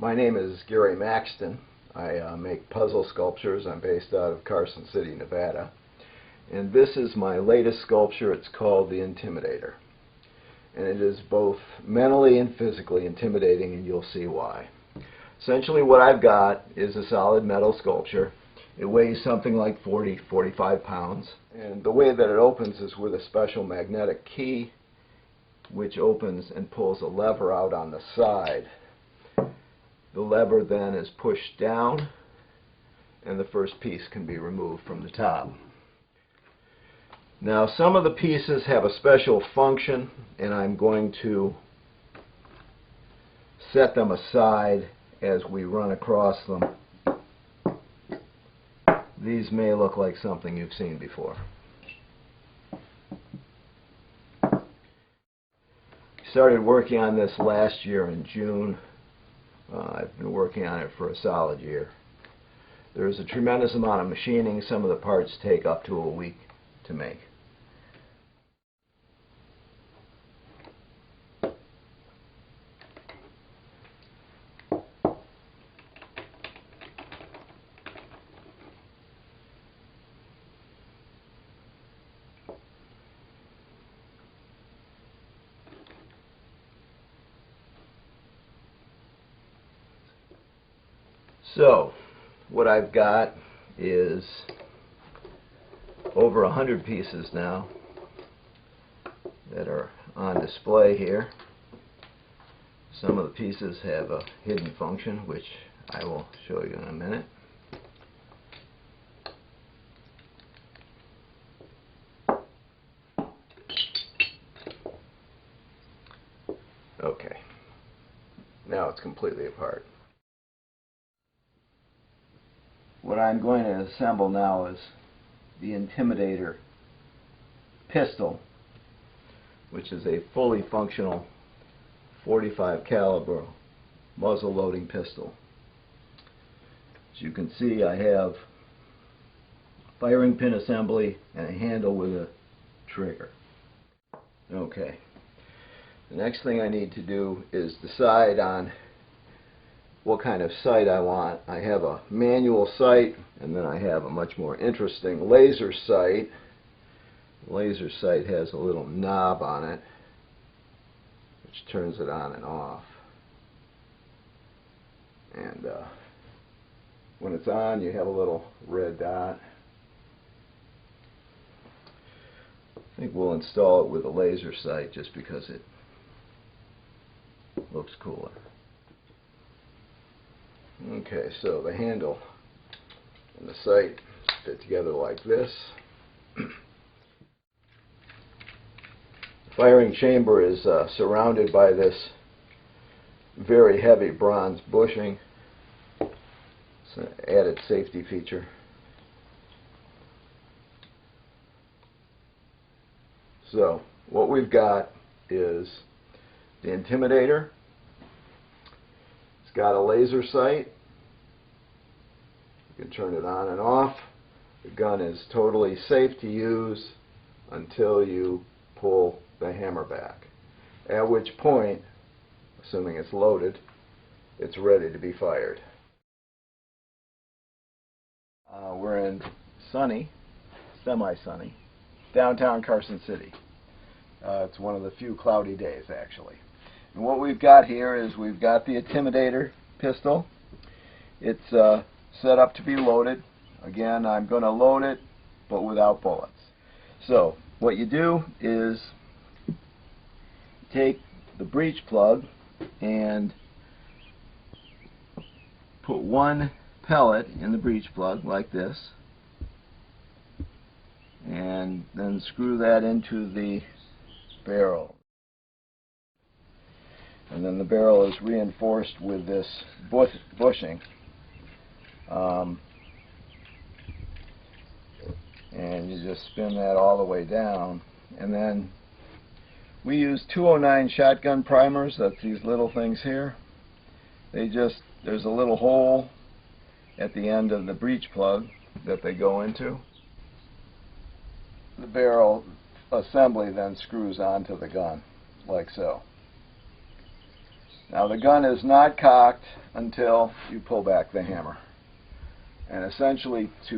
My name is Gary Maxton. I make puzzle sculptures. I'm based out of Carson City, Nevada. And this is my latest sculpture. It's called the Intimidator. And it is both mentally and physically intimidating, and you'll see why. Essentially what I've got is a solid metal sculpture. It weighs something like 45 pounds. And the way that it opens is with a special magnetic key, which opens and pulls a lever out on the side. The lever then is pushed down, and the first piece can be removed from the top. Now, some of the pieces have a special function, and I'm going to set them aside as we run across them. These may look like something you've seen before. Started working on this last year in June. I've been working on it for a solid year. There's a tremendous amount of machining. Some of the parts take up to a week to make. So, what I've got is over 100 pieces now that are on display here. Some of the pieces have a hidden function, which I will show you in a minute. Okay, now it's completely apart. What I'm going to assemble now is the Intimidator pistol, which is a fully functional 45 caliber muzzle loading pistol. As you can see, I have a firing pin assembly and a handle with a trigger. Okay. The next thing I need to do is decide on what kind of sight I want. I have a manual sight, and then I have a much more interesting laser sight. The laser sight has a little knob on it which turns it on and off. And when it's on, you have a little red dot. I think we'll install it with a laser sight just because it looks cooler. Okay, so the handle and the sight fit together like this. The firing chamber is surrounded by this very heavy bronze bushing. It's an added safety feature. So what we've got is the Intimidator. Got a laser sight. You can turn it on and off. The gun is totally safe to use until you pull the hammer back, at which point, assuming it's loaded, it's ready to be fired. We're in sunny, semi-sunny, downtown Carson City. It's one of the few cloudy days, actually. And what we've got here is we've got the Intimidator pistol. It's set up to be loaded. Again, I'm going to load it, but without bullets. So what you do is take the breech plug and put one pellet in the breech plug like this, and then screw that into the barrel. And then the barrel is reinforced with this bushing. And you just spin that all the way down. And then we use 209 shotgun primers. That's these little things here. There's a little hole at the end of the breech plug that they go into. The barrel assembly then screws onto the gun, like so. Now the gun is not cocked until you pull back the hammer. And essentially, to